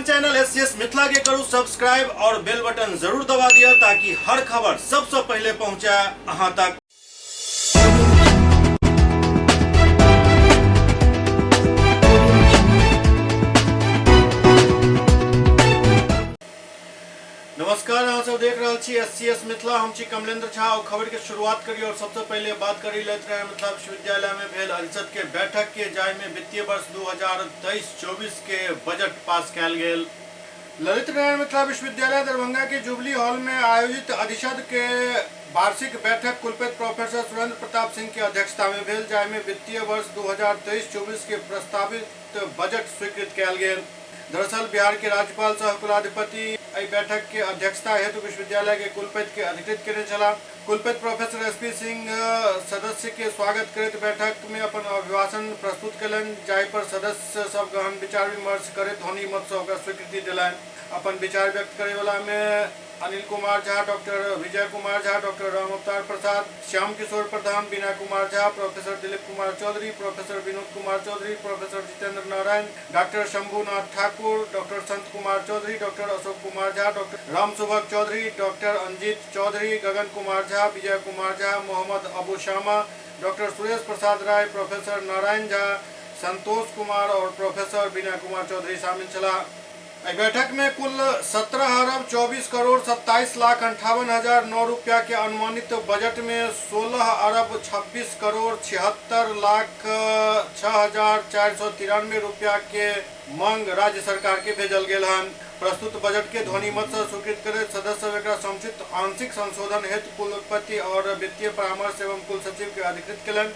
अपन channel SCS Mithila के करू subscribe और बेल बटन जरूर दबा दिया ताकि हर खबर सबसे पहले पहुंचे अहां तक। नमस्कार, अहाँ सब देख रहे छी एससीएस मिथिला। हम छी कमलेंद्र झा और खबर के शुरुआत करी और सबसे पहले बात करी लैत रहे मिथिला विश्वविद्यालय में भेल अरिषद के बैठक के, जाय में वित्तीय वर्ष 2023-24 के बजट पास कैल गेल। ललित नारायण मिथिला विश्वविद्यालय दरभंगा के जुबली हॉल में आयोजित अरिषद के वार्षिक बैठक कुलपति प्रोफेसर सुरेंद्र प्रताप सिंह की अध्यक्षता में भेल, जाय में वित्तीय वर्ष 2023-24 के प्रस्तावित बजट स्वीकृत कैल गेल। दरअसल बिहार के राज्यपाल सह कुलाधिपति एहि बैठक के अध्यक्षता हेतु विश्वविद्यालय के कुलपति के अधिकृत केने छलाह। कुलपति प्रोफेसर एसपी सिंह सदस्य के स्वागत करैत बैठक में अपन अभिभाषण प्रस्तुत कयलनि, जाहि पर सदस्य सब गहन विचार विमर्श करैत ध्वनि मत सँ ओकरा स्वीकृति देलनि। अपन विचार व्यक्त करे वाला में Anil Kumar Jha, doctor Vijay Kumar Jha, doctor Ram Avatar Prasad, Shyam Kishore Pradhan, Bina Kumar Jha, professor Dilip Kumar Chaudhary, professor Vinod Kumar Chaudhary, professor Jitendra Narayan, doctor Shambhunath Thakur, doctor Sant Kumar Chaudhary, doctor Ashok Kumar Jha, doctor Ram Subhag Chaudhary, doctor Anjit Chaudhary, Gagan Kumar Jha, Vijay Kumar Jha, Mohammad Abu Shama, doctor Suresh Prasad Rai, professor Narayan Jha, Santosh Kumar और प्रोफेसर बीना कुमार चौधरी शामिल छला। बैठक में कुल 17 अरब 24 करोड़ 27 लाख 58 हजार 9 रुपया के अनुमानित बजट में 16 अरब 26 करोड़ 76 लाख 6 हजार 493 रुपया के मांग राज्य सरकार के भेजल गेल हन। प्रस्तुत बजट के ध्वनि मत से स्वीकृत करे सदस्य एकरा समुचित आंशिक संशोधन हेतु कुलपति और वित्तीय परामर्श एवं कुल सचिव के अधिकृत केलन।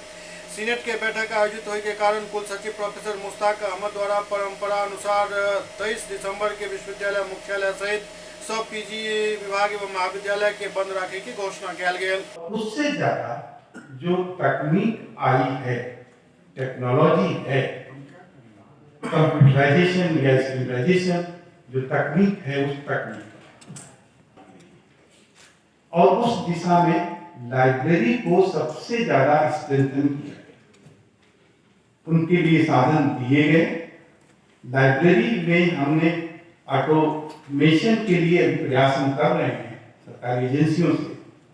सीनेट के बैठक आयोजित होने के कारण कुल सचिव प्रोफेसर मुश्ताक अहमद द्वारा परंपरा अनुसार 23 दिसंबर के विश्वविद्यालय मुख्यालय सहित सब पीजी विभाग एवं महाविद्यालय के बंद रखे की घोषणा किया गया। उससे ज्यादा जो तकनीक आई है, टेक्नोलॉजी है, कंप्यूटराइजेशन या स्कैनराइजेशन जो तकनीक है, उस तकनीक और उस दिशा में लाइब्रेरी को सबसे ज्यादा स्ट्रेंथन किया, उनके लिए साधन दिए गए। लाइब्रेरी में हमने ऑटोमेशन के लिए अभी प्रयास हम कर रहे हैं सरकारी एजेंसियों से,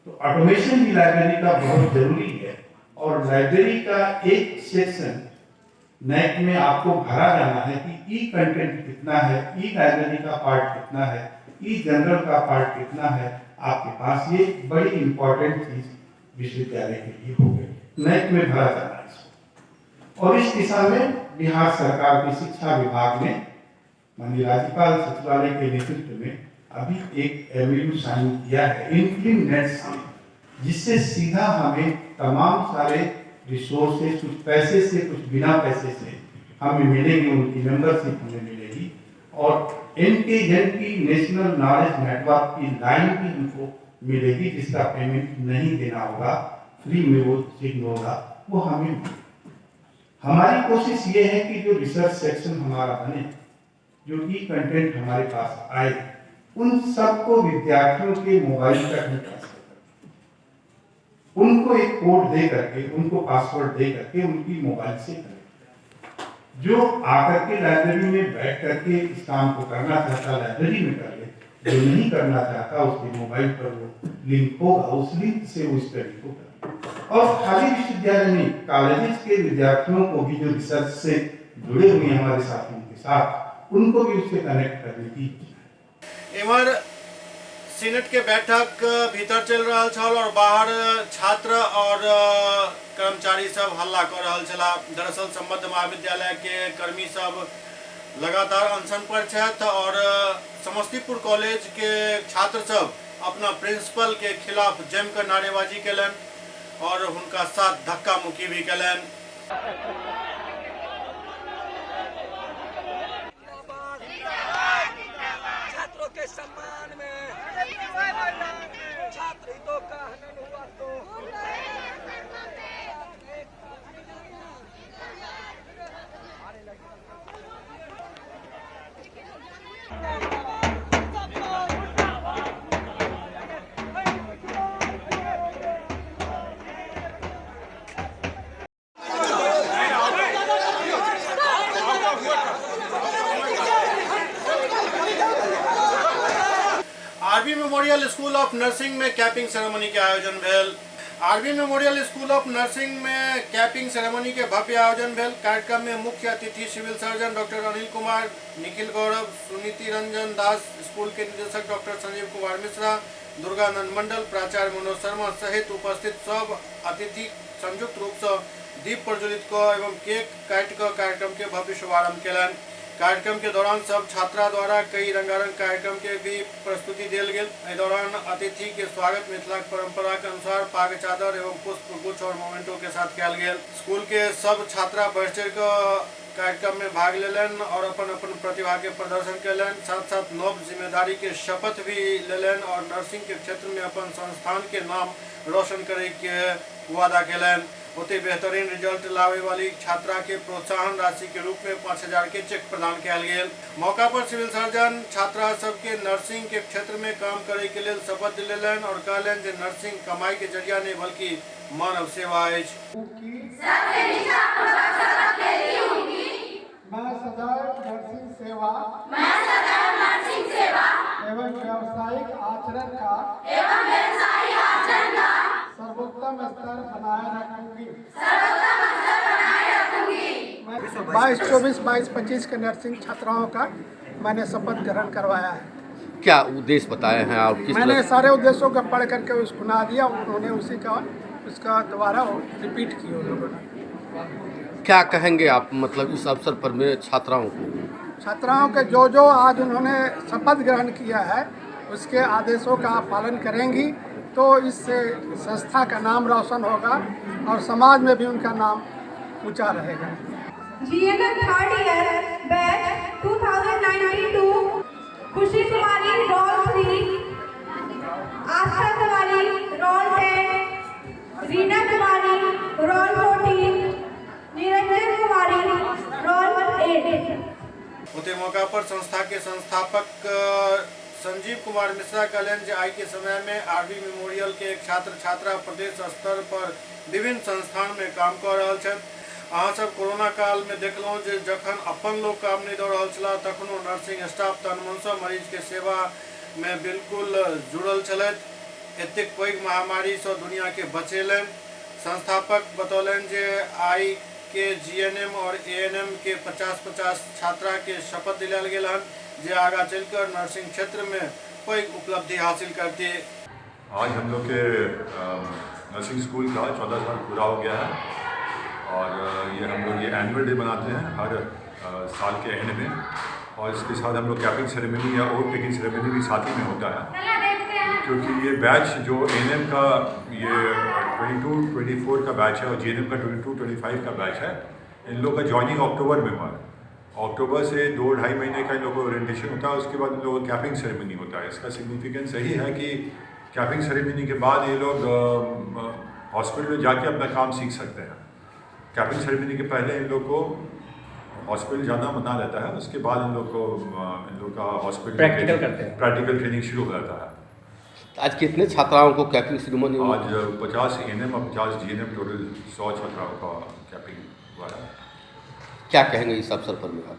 तो ऑटोमेशन भी लाइब्रेरी का बहुत जरूरी है। और लाइब्रेरी का एक सेक्शन नेट में आपको भरा जाना है कि ई कंटेंट कितना है, ई लाइब्रेरी का पार्ट कितना है, ई जनरल का पार्ट कितना है आपके पास। ये बड़ी इंपॉर्टेंट चीज विश्वविद्यालय के लिए हो गई, नेट में भरा जाना है इसको। और इस दिशा में बिहार सरकार के शिक्षा विभाग ने माननीय राज्यपाल सचिवालय के नेतृत्व में अभी एक एमओयू साइन किया है इनक्लिन नेट से, जिससे सीधा हमें तमाम सारे रिसोर्सेज कुछ पैसे से कुछ बिना पैसे से हमें मिलेंगे, उनकी मेंबरशिप हमें मिलेगी। और एनकेएनपी नेशनल नॉलेज नेटवर्क की लाइन भी उनको मिलेगी, जिसका पेमेंट नहीं देना होगा, फ्री में वो सिग्न होगा, वो हमें। हमारी कोशिश ये है कि जो रिसर्च सेक्शन हमारा बने, जो ई कंटेंट हमारे पास आए, उन सबको विद्यार्थियों के मोबाइल तक हम ट्रांसफर करें, उनको एक कोड दे करके, उनको पासवर्ड दे करके उनकी मोबाइल से करें। जो आकर के लाइब्रेरी में बैठ करके इस काम को करना चाहता लाइब्रेरी में कर ले, जो नहीं करना चाहता उसके मोबाइल पर वो लिंक होगा, उस लिंक से वो स्टडी को करें। और खाली विश्वविद्यालय में कॉलेजेस के विद्यार्थियों को भी जो रिसर्च से जुड़े हुए हैं हमारे साथियों के साथ, उनको भी उससे कनेक्ट करने की। इमर सीनेट के बैठक भीतर चल रहा छल और बाहर छात्र और कर्मचारी सब हल्ला कर रहा छला। दरअसल संबद्ध महाविद्यालय के कर्मी सब लगातार अनशन पर छथि और समस्तीपुर कॉलेज के छात्र सब अपना प्रिंसिपल के खिलाफ जमकर नारेबाजी केलन और उनका साथ धक्का मुक्की भी केलन। छात्रों के सम्मान में छात्र हितों का हनन हुआ तो RB memorial school of nursing में कैपिंग सेरेमनी के आयोजन भेल। RB memorial school of nursing में कैपिंग सेरेमनी के भव्य आयोजन भेल। कार्यक्रम में मुख्य अतिथि civil surgeon doctor Anil Kumar, Nikhil Gaurav, Suniti Ranjan Das, school के निदेशक डॉक्टर संजीव कुमार मिश्रा, दुर्गानंद मंडल, प्राचार्य मनोज शर्मा सहित उपस्थित सब अतिथि संयुक्त रूप से दीप प्रज्वलित क एवं केक काट क कार्यक्रम के भव्य शुभारंभ केलन। कार्यक्रम के दौरान सब छात्रा द्वारा कई रंगारंग कार्यक्रम के भी प्रस्तुति देल गेल। इस दौरान अतिथि के स्वागत मिथिला परंपरा के अनुसार पाग चादर एवं पुष्प गुच्छ और मोमेंटो के साथ किया गेल। स्कूल के सब छात्रा बढ़ चढ़ कर कार्यक्रम में भाग लेलन और अपन अपन प्रतिभा के प्रदर्शन केलन। साथ साथ नव जिम्मेदारी के शपथ भी लेलन और नर्सिंग के क्षेत्र में अपन संस्थान के नाम रोशन करे के वादा केलन। होते बेहतरीन रिजल्ट लावे वाली छात्रा के प्रोत्साहन राशि के रूप में 5,000 के चेक प्रदान किया गेल। मौका पर सिविल सर्जन छात्रा सबके नर्सिंग के क्षेत्र में काम करे के लिए शपथ दिलेलन और कहलन जे नर्सिंग कमाई के जरिया नहीं बल्कि मानव सेवा है। मैं सदैव नर्सिंग सेवा एवं व्यावसायिक आचरण का सर्वोत्तम स्तर बनाए रखूंगी। 22-24-22-25 के नर्सिंग छात्राओं का मैंने शपथ ग्रहण करवाया है। क्या उद्देश्य बताए हैं आप? किस मैंने सारे उद्देश्यों का पढ़ करके उसको सुना दिया, उन्होंने उसी का उसका दोबारा रिपीट किया उन लोगों ने। क्या कहेंगे आप मतलब इस अवसर पर मेरे छात्राओं को? छात्राओं के जो आज उन्होंने शपथ ग्रहण किया है उसके आदेशों का पालन करेंगी तो इससे संस्था का नाम रोशन होगा और समाज में भी उनका नाम ऊंचा रहेगा। GNM थर्ड ईयर बैच 2092 खुशी कुमारी रोल 3, आशा कुमारी रोल 10, रीना कुमारी रोल 14, निरंजन कुमारी रोल 8। उते मौका पर संस्था के संस्थापक संजीव कुमार मिश्रा कहलन जे आई के समय में आरबी मेमोरियल के एक छात्र छात्रा प्रदेश स्तर पर विभिन्न संस्थान में काम कर रहा है। अहाँ सब कोरोना काल में देखलहुँ जे जखन अपन लोग काम नहीं दऽ रहल छला तखनो नर्सिंग स्टाफ तन मन सँ मरीज के सेवा में बिल्कुल जुड़ल छलथि। एतेक पैघ महामारी से दुनिया के बचेलन। संस्थापक बतौलन जे आई के GNM और ANM के 50-50 छात्रा के शपथ दिलायल गेल हन जे आगा चलकर नर्सिंग क्षेत्र में पैघ उपलब्धि हासिल करती। आज हम लोग के नर्सिंग स्कूल का 14 साल पूरा हो गया है और ये हम लोग ये एनुअल डे मनाते हैं हर साल के एंड में और इसके साथ हम लोग कैपिंग सेरेमनी या ओथ टेकिंग सेरेमनी भी साथ ही में होता है क्योंकि ये बैच जो ANM का ये 22-24 का बैच है और GNM का 22-25 का बैच है। इन लोग का ज्वाइनिंग अक्टूबर में हुआ है। अक्टूबर से 2-2.5 महीने का इन लोगों को ओरिएंटेशन होता है, उसके बाद इन लोगों का कैपिंग सेरेमनी होता है। इसका सिग्निफिकेंस यही है कि कैपिंग सेरेमनी के बाद ये लोग हॉस्पिटल में जाके अपना काम सीख सकते हैं। कैपिंग सेरेमनी के पहले इन लोग को हॉस्पिटल जाना मना रहता है, उसके बाद इन लोग का हॉस्पिटल प्रैक्टिकल ट्रेनिंग शुरू हो जाता है। आज कितने छात्राओं को कैपिंग सेरेमनी? आज 50 ANM और 50 GNM टोटल 100 छात्राओं का कैपिंग हुआ है। क्या कहेंगे इस अवसर पर मेरा?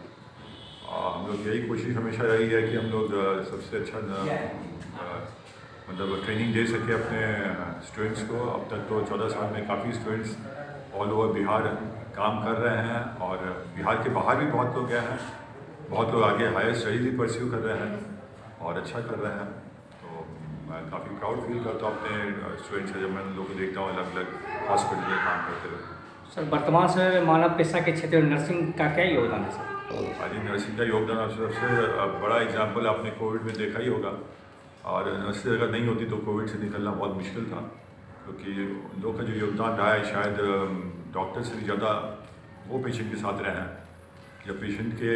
हम लोग यही कोशिश हमेशा रही है कि हम लोग सबसे अच्छा मतलब ट्रेनिंग दे सके अपने स्टूडेंट्स को। अब तक तो 14 साल में काफ़ी स्टूडेंट्स ऑल ओवर बिहार काम कर रहे हैं और बिहार के बाहर भी बहुत लोग गए हैं, बहुत लोग आगे हायर स्टडीज भी परस्यू कर रहे हैं और अच्छा कर रहे हैं। तो मैं काफ़ी प्राउड फील करता हूँ अपने स्टूडेंट्स से जब मैं लोगों को देखता हूँ अलग अलग हॉस्पिटल में काम करते हुए। सर वर्तमान समय में मानव पेशा के क्षेत्र में नर्सिंग का क्या योगदान है सर? आज नर्सिंग का योगदान सबसे बड़ा एग्जाम्पल आपने कोविड में देखा ही होगा और नर्सिंग अगर नहीं होती तो कोविड से निकलना बहुत मुश्किल था क्योंकि लोग का जो योगदान रहा है शायद डॉक्टर से भी ज़्यादा वो पेशेंट के साथ रहे हैं। जब पेशेंट के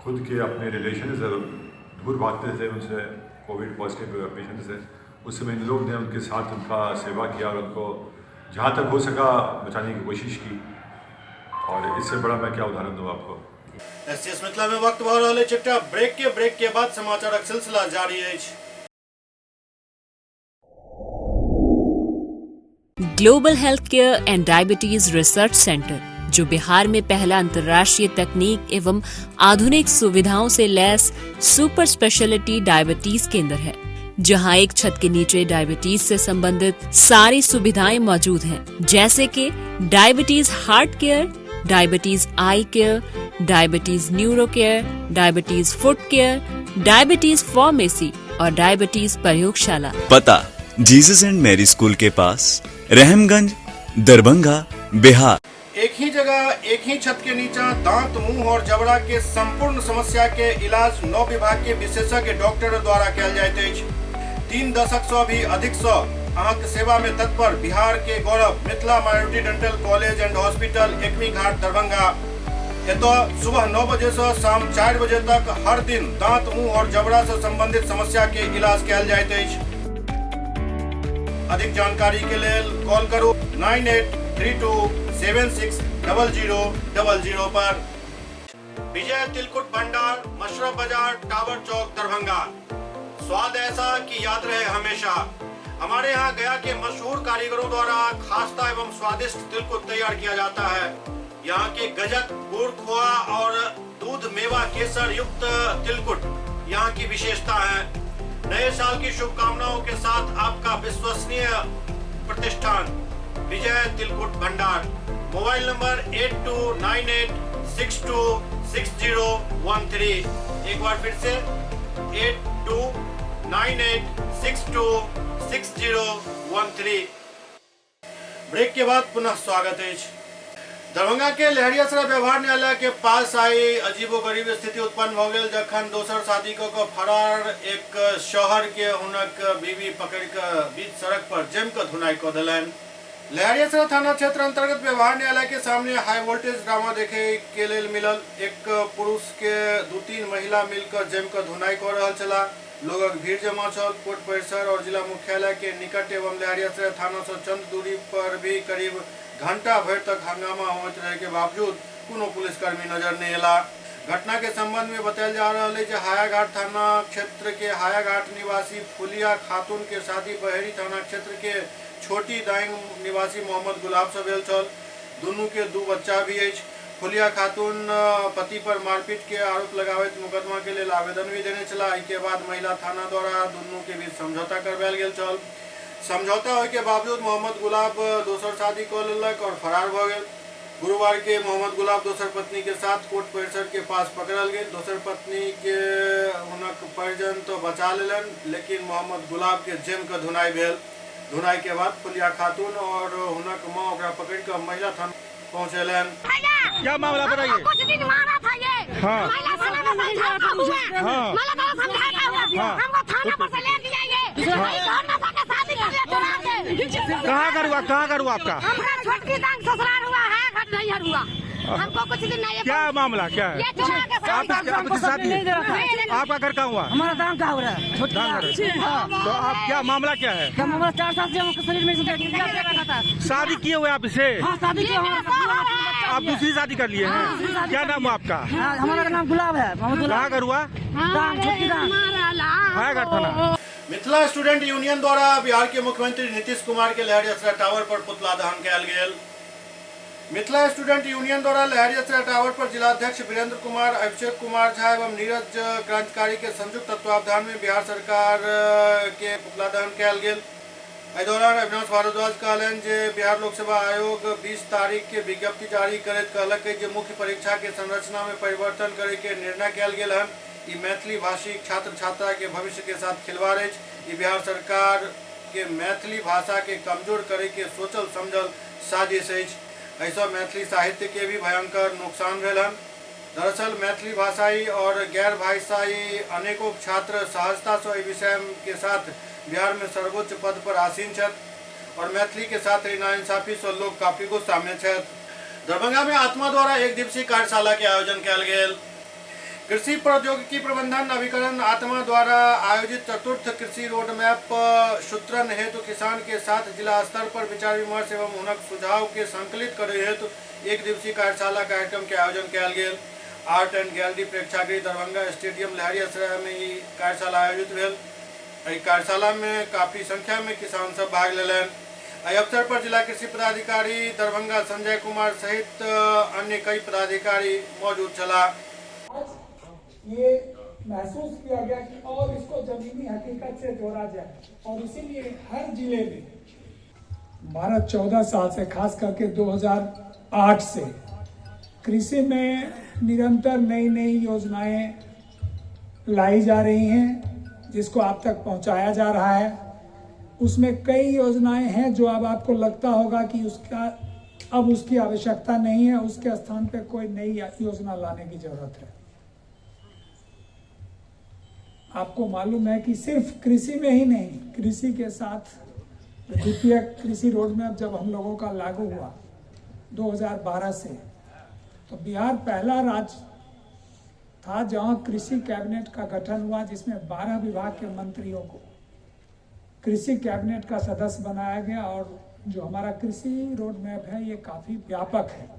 खुद के अपने रिलेशन से दूर भागते थे उनसे कोविड पॉजिटिव पेशेंट से, उस समय इन लोग ने उनके साथ उनका सेवा किया और उनको जहाँ तक हो सका बचाने की कोशिश की और इससे बड़ा मैं क्या उदाहरण दूँ आपको। SCS मिथिला में वक्त भऽ रहल अछि एकटा ब्रेक के बाद समाचारक सिलसिला जारी अछि। Global Healthcare and Diabetes Research Center, जो बिहार में पहला अंतर्राष्ट्रीय तकनीक एवं आधुनिक सुविधाओं से लैस सुपर स्पेशलिटी डायबिटीज केंद्र है, जहां एक छत के नीचे डायबिटीज से संबंधित सारी सुविधाएं मौजूद हैं, जैसे कि diabetes heart care, diabetes eye care, diabetes neuro care, diabetes foot care, diabetes pharmacy और डायबिटीज प्रयोगशाला। पता जीसस एंड मैरी स्कूल के पास, रहमगंज, दरभंगा, बिहार। एक ही जगह एक ही छत के नीचा दांत, मुंह और जबड़ा के संपूर्ण समस्या के इलाज 9 विभाग के विशेषज्ञ डॉक्टर द्वारा कयल जाइत अछि। 3 दशक से भी अधिक से अहाँक सेवा में तत्पर बिहार के गौरव Mithila minority dental college and hospital, Ekmi Ghat, Darbhanga. एतो सुबह 9 बजे से शाम 4 बजे तक हर दिन दांत, मुंह और जबड़ा से संबंधित समस्या के इलाज कयल जाइत अछि। अधिक जानकारी के लिए कॉल करू 9832760000 पर। विजय तिलकुट भंडार, मशरफ बाजार, टावर चौक, दरभंगा। स्वाद ऐसा कि याद रहे हमेशा। हमारे यहाँ गया के मशहूर कारीगरों द्वारा खास्ता एवं स्वादिष्ट तिलकुट तैयार किया जाता है। यहाँ के गजक, गुड़, खोआ और दूध मेवा केसर युक्त तिलकुट यहाँ की विशेषता है। नए साल की शुभकामनाओं के साथ आपका विश्वसनीय प्रतिष्ठान विजय तिलकुट भंडार। Mobile number 8298626013। एक बार फिर से 8298626013। ब्रेक के बाद पुनः स्वागत है। दरभंगा के लहरियासराय व्यवहार न्यायालय के पास आई अजीबोगरीब स्थिति उत्पन्न भ गेल, जखन दोसर शादी क के फरार एक शहर के हुनक बीवी पकड़ के बीच सड़क पर जम के धुनाई क देलनि। लहरियासराय थाना क्षेत्र अंतर्गत व्यवहार न्यायालय के सामने हाई वोल्टेज ड्रामा देखे के लेल मिलल। एक पुरुष के 2-3 महिला मिलकर जम के धुनाई क रहल छला। लोगक भीड़ जमा छल। कोर्ट परिसर और जिला मुख्यालय के निकट एवं लहरियासराय थाना से चंद दूरी पर भी करीब घंटा भर तक हंगामा होते रहे के बावजूद कोनो पुलिसकर्मी नजर नहीं आला। घटना के संबंध में बताया जा रहा है कि हायाघाट थाना क्षेत्र के हायाघाट निवासी फुलिया खातून के शादी बहेरी थाना क्षेत्र के छोटी दाइंग निवासी मोहम्मद गुलाब से भेल छल। दुनू के 2 बच्चा भी अछि। फुलिया खातून पति पर मारपीट के आरोप लगावैत मुकदमा के लिए आवेदन भी देने चला। के बाद महिला थाना द्वारा दुनू के बीच समझौता करवायल गेल छल। समझौता होय के बावजूद मोहम्मद गुलाब दोसर शादी कर लेलक और फरार भ गेल। गुरुवार के मोहम्मद गुलाब दोसर पत्नी के साथ कोर्ट परिसर के पास पकड़ल गेल। दोसर पत्नी के हुनक परिजन तो बचा लेलन, लेकिन मोहम्मद गुलाब के जेम के धुनाई भेल। धुनाई के बाद फुलिया खातून और हुनक मां ओकरा पकड़ के महिला थाना पहुंचेलन। क्या मामला बताइए? कुछ दिन मारा था ये। हाँ। महिला थाना में समझौता हुआ। हाँ। महिला थाना समझौता हुआ। हाँ। हमको थाना पर से ले दिया ये। घर में जाके शादी कर लिया चुरा के। कहाँ का हुआ आपका? हमारा छोटकी दांग ससुराल हुआ है, घट नहीं हुआ। हमको कुछ दिन नहीं। क्या मामला क्या है? ये चुरा के आपकी शादी आपका घर कहाँ हुआ? हमारा दांग का हो रहा है। तो आप क्या मामला क्या है? हमारा 4 साल से हमको शरीर में शादी किए हुए आप इसे? हाँ, शादी किए। आप दूसरी शादी कर लिए हैं? क्या नाम हुआ आपका? हमारा नाम गुलाब है। कहाँ घर हुआ? हायाघाट थाना। मिथिला स्टूडेंट यूनियन द्वारा बिहार के मुख्यमंत्री नीतीश कुमार के लहरियासराय टावर पर पुतला दहन कयल गेल। मिथिला स्टूडेंट यूनियन द्वारा लहरियासराय टावर पर जिलाध्यक्ष वीरेंद्र कुमार, अभिषेक कुमार झा एवं नीरज क्रांतिकारी के संयुक्त तत्वावधान में बिहार सरकार के पुतला दहन कयल गेल। एहि दौरान अविनाश भारद्वाज कहलनि जे बिहार लोकसेवा आयोग 20 तारीख के विज्ञप्ति जारी करैत कहलक जे मुख्य परीक्षा के संरचना में परिवर्तन करे के निर्णय कयल गेल हन। ई मैथिली भाषी छात्र छात्रा के भविष्य के साथ खिलवाड़ अछि। ई बिहार सरकार के मैथिली भाषा के कमजोर करे के सोचल समझल साजिश अछि। ऐसा मैथिली साहित्य के भी भयंकर नुकसान भेल हन। दरअसल मैथिली भाषाई और गैर भाषाई अनेकों छात्र सहजता से विषय के साथ बिहार में सर्वोच्च पद पर आसीन छथि और मैथिली के साथ नाइंसाफी से लोग काफी गुस्सा में छथि। दरभंगा में आत्मा द्वारा 1 दिवसीय कार्यशाला के आयोजन कयल गेल। कृषि प्रौद्योगिकी प्रबंधन नवीकरण आत्मा द्वारा आयोजित चतुर्थ कृषि रोड मैप सूत्रण हेतु किसान के साथ जिला स्तर पर विचार विमर्श एवं हुनक सुझाव के संकलित करे हेतु 1 दिवसीय कार्यशाला कार्यक्रम के आयोजन कयल गेल। आर्ट एंड गैलरी प्रेक्षागृह दरभंगा स्टेडियम लहरियासराय में ई कार्यशाला आयोजित भेल। कार्यशाला में काफी संख्या में किसान सब भाग लेलन। इस अवसर पर जिला कृषि पदाधिकारी दरभंगा संजय कुमार सहित अन्य कई पदाधिकारी मौजूद चला। ये महसूस किया गया कि और इसको जमीनी हकीकत से जोड़ा जाए और इसीलिए हर जिले में भारत 14 साल से खास करके 2008 से कृषि में निरंतर नई नई योजनाएं लाई जा रही हैं जिसको आप तक पहुंचाया जा रहा है। उसमें कई योजनाएं हैं जो अब आपको लगता होगा कि अब उसकी आवश्यकता नहीं है, उसके स्थान पे कोई नई योजना लाने की जरूरत है। आपको मालूम है कि सिर्फ कृषि में ही नहीं, कृषि के साथ द्वितीय कृषि रोड मैप जब हम लोगों का लागू हुआ 2012 से, तो बिहार पहला राज्य था जहां कृषि कैबिनेट का गठन हुआ, जिसमें 12 विभाग के मंत्रियों को कृषि कैबिनेट का सदस्य बनाया गया। और जो हमारा कृषि रोड मैप है ये काफी व्यापक है।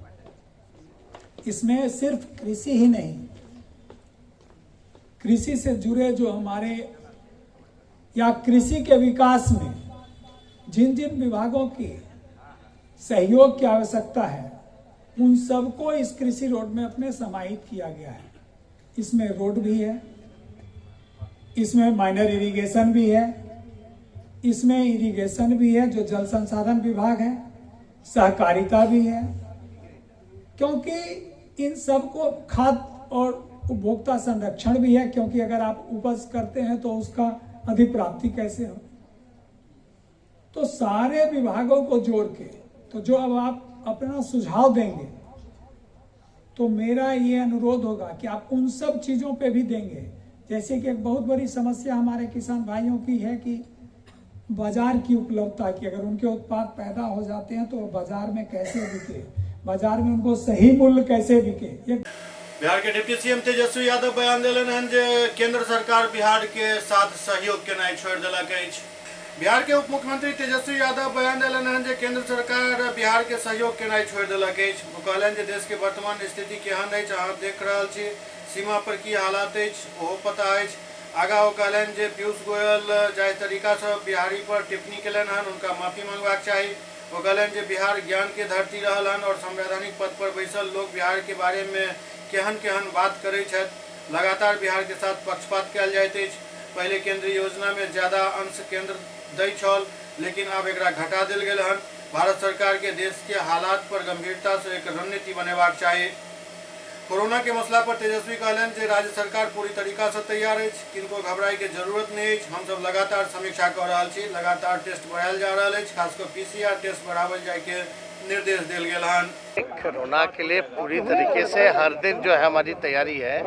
इसमें सिर्फ कृषि ही नहीं, कृषि से जुड़े जो हमारे या कृषि के विकास में जिन जिन विभागों की सहयोग की आवश्यकता है उन सबको इस कृषि रोड मैप में समाहित किया गया है। इसमें रोड भी है, इसमें माइनर इरिगेशन भी है, इसमें इरिगेशन भी है जो जल संसाधन विभाग है, सहकारिता भी है, क्योंकि इन सबको खाद्य और उपभोक्ता संरक्षण भी है, क्योंकि अगर आप उपज करते हैं तो उसका अधिप्राप्ति कैसे हो। तो सारे विभागों को जोड़ के, तो जो अब आप अपना सुझाव देंगे तो मेरा ये अनुरोध होगा कि आप उन सब चीजों पे भी देंगे। जैसे कि एक बहुत बड़ी समस्या हमारे किसान भाइयों की है कि बाजार की उपलब्धता की, अगर उनके उत्पाद पैदा हो जाते हैं तो बाजार में कैसे बिके, बाजार में उनको सही मूल्य कैसे बिके। बिहार के डिप्टी सीएम तेजस्वी यादव बयान दिलन हन जे केंद्र सरकार बिहार के साथ सहयोग केनाइ छोड़ देलक अछि। बिहार के उप मुख्यमंत्री तेजस्वी यादव बयान दिलन हन जे केंद्र सरकार बिहार के सहयोग केनाइ छोड़ देलक अछि। ओ कहलनि जे देश के वर्तमान स्थिति केहन अछि अहाँ देख रहल छी, सीमा पर की हालात अछि ओहो पता अछि। आगा ओ कहलनि जे पीयूष गोयल जाहि तरीका से बिहारी पर टिप्पणी केलनि हन उनका माफी मांगबाक चाही। ओ कहलनि जे बिहार ज्ञान के धरती रहल हन और संवैधानिक पद पर बैसल लोग बिहार के बारे में केहन केहन बात करै छथि। लगातार बिहार के साथ पक्षपात कयल जाइत अछि। पहले केंद्रीय योजना में ज्यादा अंश केंद्र दै छल, लेकिन आब एकरा घटा देल गेल हन। भारत सरकार के देश के हालात पर गंभीरता से एक रणनीति बनेबाक चाही। कोरोना के मसला पर तेजस्वी कहलनि जे राज्य सरकार पूरी तरीका से तैयार अछि, किनको घबराई के जरूरत नहीं अछि। हम सब लगातार समीक्षा कर रहल छी, लगातार टेस्ट बढ़ायल जा रहल अछि, खासकर पीसीआर टेस्ट बढ़ावल जाय के निर्देश दिल गेल हन। कोरोना के लिए पूरी तरीके से हर दिन जो है हमारी तैयारी है,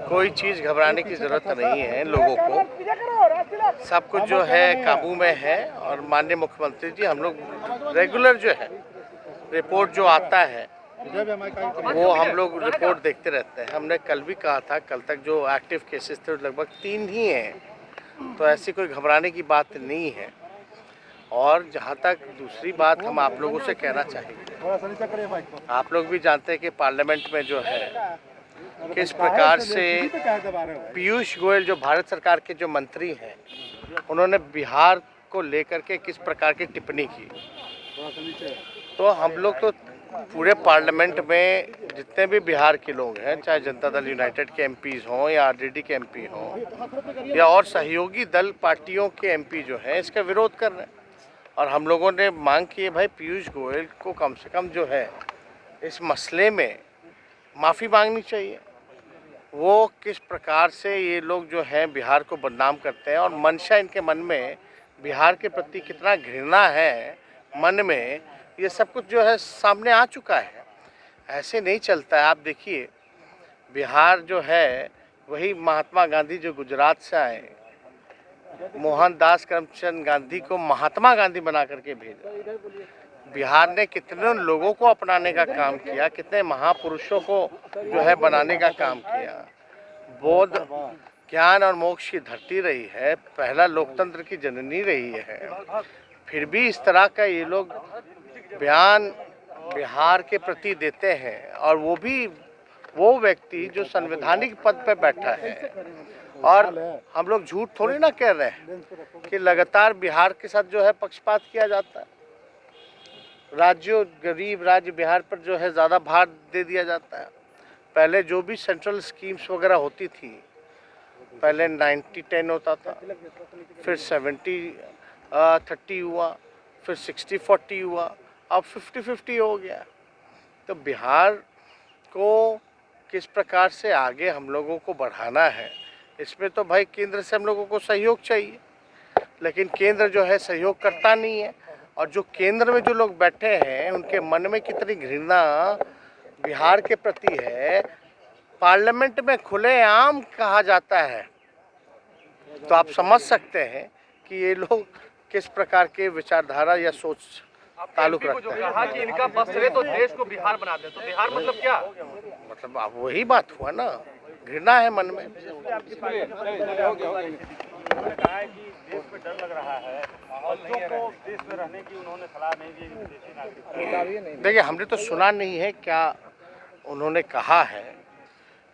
कोई चीज़ घबराने की ज़रूरत नहीं है। लोगों को सब कुछ जो है काबू में है और माननीय मुख्यमंत्री जी हम लोग रेगुलर जो है रिपोर्ट जो आता है वो हम लोग रिपोर्ट देखते रहते हैं। हमने कल भी कहा था, कल तक जो एक्टिव केसेस थे लगभग 3 ही हैं, तो ऐसी कोई घबराने की बात नहीं है। और जहाँ तक दूसरी बात हम आप लोगों से कहना चाहेंगे, आप लोग भी जानते हैं कि पार्लियामेंट में जो है किस प्रकार से पीयूष गोयल जो भारत सरकार के जो मंत्री हैं उन्होंने बिहार को लेकर के किस प्रकार की टिप्पणी की। तो हम लोग तो पूरे पार्लियामेंट में जितने भी बिहार के लोग हैं, चाहे जनता दल यूनाइटेड के एमपीज़ हों या आरजेडी के एमपी हों या और सहयोगी दल पार्टियों के एमपी जो हैं, इसका विरोध कर रहे हैं। और हम लोगों ने मांग की है भाई पीयूष गोयल को कम से कम जो है इस मसले में माफ़ी मांगनी चाहिए। वो किस प्रकार से ये लोग जो हैं बिहार को बदनाम करते हैं और मंशा इनके मन में बिहार के प्रति कितना घृणा है मन में, ये सब कुछ जो है सामने आ चुका है। ऐसे नहीं चलता है। आप देखिए बिहार जो है वही महात्मा गांधी जो गुजरात से आए, मोहनदास करमचंद गांधी को महात्मा गांधी बना करके भेजा। बिहार ने कितने लोगों को अपनाने का काम किया, कितने महापुरुषों को जो है बनाने का काम किया। बौद्ध ज्ञान और मोक्ष की धरती रही है, पहला लोकतंत्र की जननी रही है, फिर भी इस तरह का ये लोग बयान बिहार के प्रति देते हैं। और वो भी वो व्यक्ति जो संवैधानिक पद पर बैठा है। और हम लोग झूठ थोड़ी ना कह रहे हैं कि लगातार बिहार के साथ जो है पक्षपात किया जाता है। राज्यों, गरीब राज्य बिहार पर जो है ज़्यादा भार दे दिया जाता है। पहले जो भी सेंट्रल स्कीम्स वगैरह होती थी, पहले 90-10 होता था, फिर 70-30 हुआ, फिर 60-40 हुआ, अब 50-50 हो गया। तो बिहार को किस प्रकार से आगे हम लोगों को बढ़ाना है, इसमें तो भाई केंद्र से हम लोगों को सहयोग चाहिए, लेकिन केंद्र जो है सहयोग करता नहीं है। और जो केंद्र में जो लोग बैठे हैं उनके मन में कितनी घृणा बिहार के प्रति है, पार्लियामेंट में खुलेआम कहा जाता है। तो आप समझ सकते हैं कि ये लोग किस प्रकार के विचारधारा या सोच ताल्लुक रखते हैं। कहा कि इनका बस चले तो देश को बिहार बना दे, तो बिहार मतलब क्या? मतलब अब वही बात हुआ ना, घृणा है मन में। देश में डर लग रहा है, बच्चों को देश में रहने की उन्होंने सलाह नहीं दी, विदेशी नागरिक। देखिए, हमने तो सुना नहीं है क्या उन्होंने कहा है,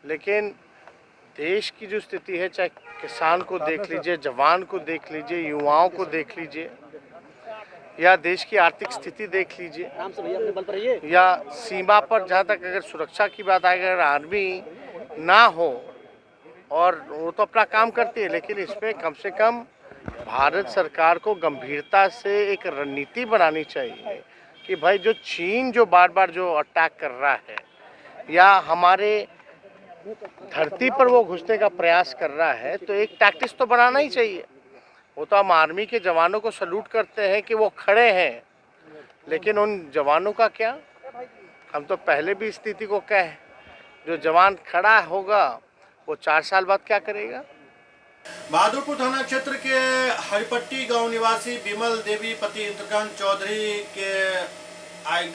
लेकिन देश की जो स्थिति है, चाहे किसान को देख लीजिए, जवान को देख लीजिए, युवाओं को देख लीजिए, या देश की आर्थिक स्थिति देख लीजिए, या सीमा पर जहाँ तक अगर सुरक्षा की बात आए, अगर आर्मी ना हो, और वो तो अपना काम करती है, लेकिन इसमें कम से कम भारत सरकार को गंभीरता से एक रणनीति बनानी चाहिए कि भाई जो चीन जो बार बार जो अटैक कर रहा है या हमारे धरती पर वो घुसने का प्रयास कर रहा है, तो एक टैक्टिक्स तो बनाना ही चाहिए। वो तो हम आर्मी के जवानों को सल्यूट करते हैं कि वो खड़े हैं, लेकिन उन जवानों का क्या? हम तो पहले भी स्थिति को कहे, जो जवान खड़ा होगा वो 4 साल बाद क्या करेगा? बहादुरपुर थाना क्षेत्र के हरिपट्टी गांव निवासी विमल देवी पति इंद्रकांत चौधरी के आग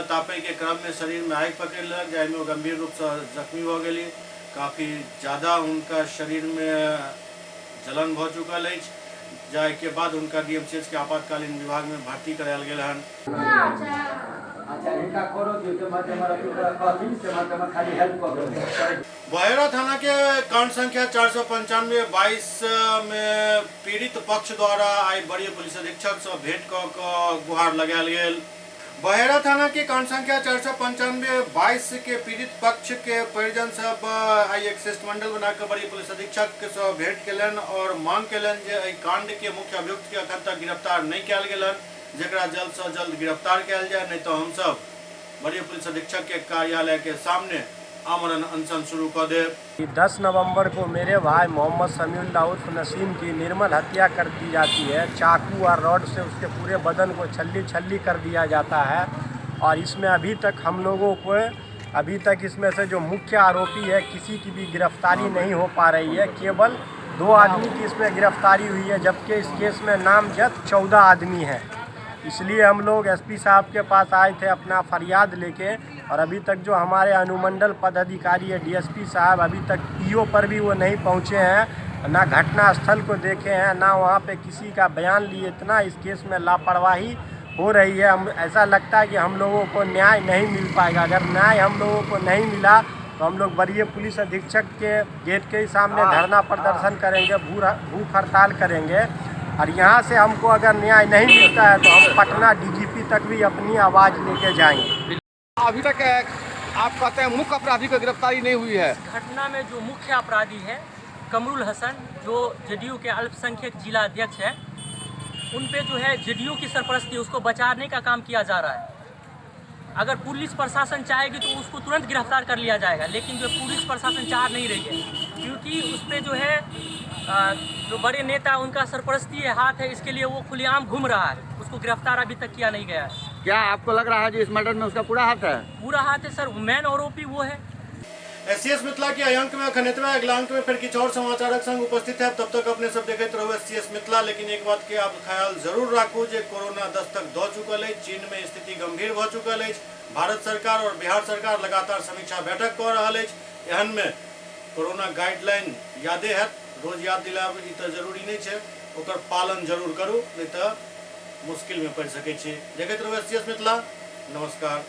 तापे के क्रम में शरीर में आग पकड़ लग जाए में गंभीर रूप से जख्मी हो गई। काफी ज्यादा उनका शरीर में जलन हो चुका है, जाए के बाद उनका डीएमसीएच के आपातकालीन विभाग में भर्ती करायल गेल हन। बहेरा थाना के कांड संख्या 495-22 में पीड़ित पक्ष द्वारा आई बड़ी पुलिस अधीक्षक से भेंट क गुहार लगायल गेल। बहेरा थाना के कांड संख्या 495-22 के पीड़ित पक्ष के परिजन सब आई एक शिष्टमंडल बनाकर बड़ी पुलिस अधीक्षक से भेंट केलन और मांग केलन जे एहि कांड के मुख्य अभियुक्त के अखन तक गिरफ्तार नहीं किया गेलन, जकरा जल्द से जल्द गिरफ्तार किया जाए, नहीं तो हम सब बड़ी पुलिस अधीक्षक के कार्यालय के सामने आमरण अनशन शुरू कर दे। 10 नवंबर को मेरे भाई मोहम्मद समीउल्लाह उर्फ नसीम की निर्मल हत्या कर दी जाती है। चाकू और रॉड से उसके पूरे बदन को छल्ली कर दिया जाता है और इसमें अभी तक इसमें से जो मुख्य आरोपी है किसी की भी गिरफ्तारी नहीं हो पा रही है। केवल 2 आदमी की इसमें गिरफ्तारी हुई है, जबकि इस केस में नामजद 14 आदमी हैं। इसलिए हम लोग एसपी साहब के पास आए थे अपना फरियाद लेके, और अभी तक जो हमारे अनुमंडल पदाधिकारी है डीएसपी साहब, अभी तक पीओ पर भी वो नहीं पहुँचे हैं, ना घटना स्थल को देखे हैं, ना वहाँ पे किसी का बयान लिए। इतना इस केस में लापरवाही हो रही है। हम ऐसा लगता है कि हम लोगों को न्याय नहीं मिल पाएगा। अगर न्याय हम लोगों को नहीं मिला तो हम लोग वरीय पुलिस अधीक्षक के गेट के ही सामने धरना प्रदर्शन करेंगे, भूख हड़ताल करेंगे। और यहाँ से हमको अगर न्याय नहीं मिलता है तो हम पटना डीजीपी तक भी अपनी आवाज़ लेके जाएंगे। अभी तक आप कहते हैं मुख्य अपराधी की गिरफ्तारी नहीं हुई है। घटना में जो मुख्य अपराधी है कमरुल हसन, जो जेडीयू के अल्पसंख्यक जिला अध्यक्ष हैं, उन पे जो है जेडीयू की सरपरस्ती, उसको बचाने का काम किया जा रहा है। अगर पुलिस प्रशासन चाहेगी तो उसको तुरंत गिरफ्तार कर लिया जाएगा, लेकिन जो पुलिस प्रशासन चाह नहीं रही है, क्योंकि उस पर जो है जो बड़े नेता उनका सरपरस्ती है, हाथ है, इसके लिए वो खुलेआम घूम रहा है। उसको गिरफ्तार अभी तक किया नहीं गया है। क्या आपको लग रहा है कि इस मर्डर में उसका पूरा हाथ है? पूरा हाथ है सर, मेन आरोपी वो है। एससीएस मिथिला के अंक में खनितवा अगला अंक में फिर किछु और समाचारक संग उपस्थित है। तब तक अपने सब देखते रहो एससीएस मिथिला। लेकिन एक बात के आप ख्याल जरूर राखू जे कोरोना दस्तक दऽ चुकल है, चीन में स्थिति गंभीर भऽ चुकल है। भारत सरकार और बिहार सरकार लगातार समीक्षा बैठक कऽ रहल है। एहन में कोरोना गाइडलाइन यादे है, रोज याद दिलाब ई तो जरूरी नहीं है, ओकर पालन जरूर करू, नहीं तो मुश्किल में पड़ सके छी। देखते रहो एससीएस मिथिला। नमस्कार।